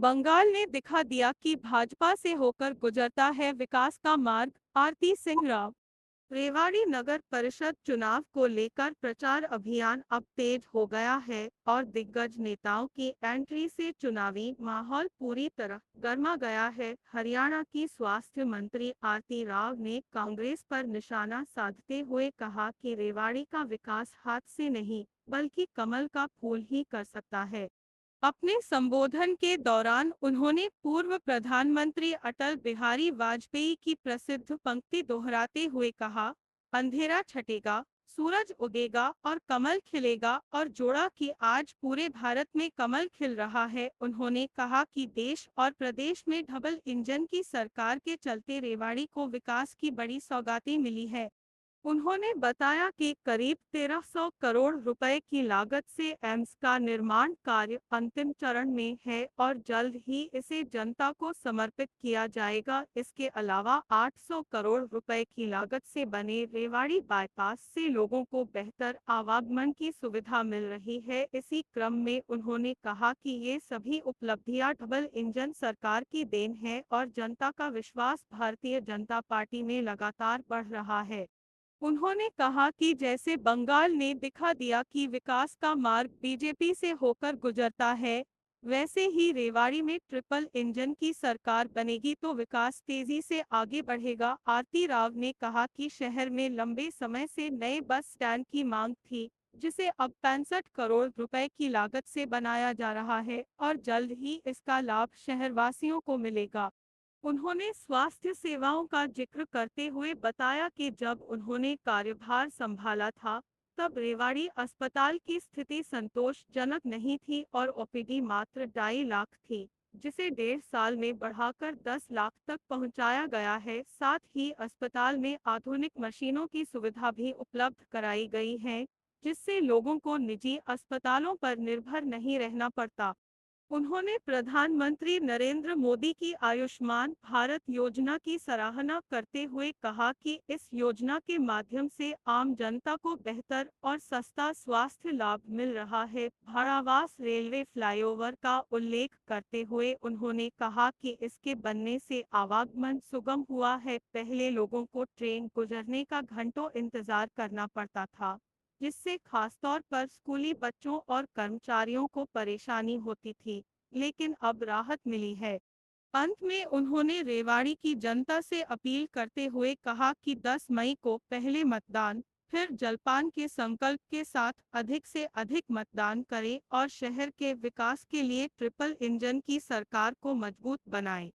बंगाल ने दिखा दिया कि भाजपा से होकर गुजरता है विकास का मार्ग। आरती सिंह राव। रेवाड़ी नगर परिषद चुनाव को लेकर प्रचार अभियान अब तेज हो गया है और दिग्गज नेताओं की एंट्री से चुनावी माहौल पूरी तरह गर्मा गया है। हरियाणा की स्वास्थ्य मंत्री आरती राव ने कांग्रेस पर निशाना साधते हुए कहा कि रेवाड़ी का विकास हाथ से नहीं बल्कि कमल का फूल ही कर सकता है। अपने संबोधन के दौरान उन्होंने पूर्व प्रधानमंत्री अटल बिहारी वाजपेयी की प्रसिद्ध पंक्ति दोहराते हुए कहा, अंधेरा छटेगा, सूरज उगेगा और कमल खिलेगा, और जोड़ा कि आज पूरे भारत में कमल खिल रहा है। उन्होंने कहा कि देश और प्रदेश में डबल इंजन की सरकार के चलते रेवाड़ी को विकास की बड़ी सौगातें मिली है। उन्होंने बताया कि करीब 1300 करोड़ रुपए की लागत से एम्स का निर्माण कार्य अंतिम चरण में है और जल्द ही इसे जनता को समर्पित किया जाएगा। इसके अलावा 800 करोड़ रुपए की लागत से बने रेवाड़ी बाईपास से लोगों को बेहतर आवागमन की सुविधा मिल रही है। इसी क्रम में उन्होंने कहा कि ये सभी उपलब्धियां डबल इंजन सरकार की देन है और जनता का विश्वास भारतीय जनता पार्टी में लगातार बढ़ रहा है। उन्होंने कहा कि जैसे बंगाल ने दिखा दिया कि विकास का मार्ग बीजेपी से होकर गुजरता है, वैसे ही रेवाड़ी में ट्रिपल इंजन की सरकार बनेगी तो विकास तेजी से आगे बढ़ेगा। आरती राव ने कहा कि शहर में लंबे समय से नए बस स्टैंड की मांग थी, जिसे अब 65 करोड़ रुपए की लागत से बनाया जा रहा है और जल्द ही इसका लाभ शहरवासियों को मिलेगा। उन्होंने स्वास्थ्य सेवाओं का जिक्र करते हुए बताया कि जब उन्होंने कार्यभार संभाला था, तब रेवाड़ी अस्पताल की स्थिति संतोषजनक नहीं थी और ओपीडी मात्र 2.5 लाख थी, जिसे 1.5 साल में बढ़ाकर 10 लाख तक पहुंचाया गया है। साथ ही अस्पताल में आधुनिक मशीनों की सुविधा भी उपलब्ध कराई गई है, जिससे लोगों को निजी अस्पतालों पर निर्भर नहीं रहना पड़ता। उन्होंने प्रधानमंत्री नरेंद्र मोदी की आयुष्मान भारत योजना की सराहना करते हुए कहा कि इस योजना के माध्यम से आम जनता को बेहतर और सस्ता स्वास्थ्य लाभ मिल रहा है। भाड़ावास रेलवे फ्लाईओवर का उल्लेख करते हुए उन्होंने कहा कि इसके बनने से आवागमन सुगम हुआ है। पहले लोगों को ट्रेन गुजरने का घंटों इंतजार करना पड़ता था, जिससे खासतौर पर स्कूली बच्चों और कर्मचारियों को परेशानी होती थी, लेकिन अब राहत मिली है। अंत में उन्होंने रेवाड़ी की जनता से अपील करते हुए कहा कि 10 मई को पहले मतदान, फिर जलपान के संकल्प के साथ अधिक से अधिक मतदान करें और शहर के विकास के लिए ट्रिपल इंजन की सरकार को मजबूत बनाएं।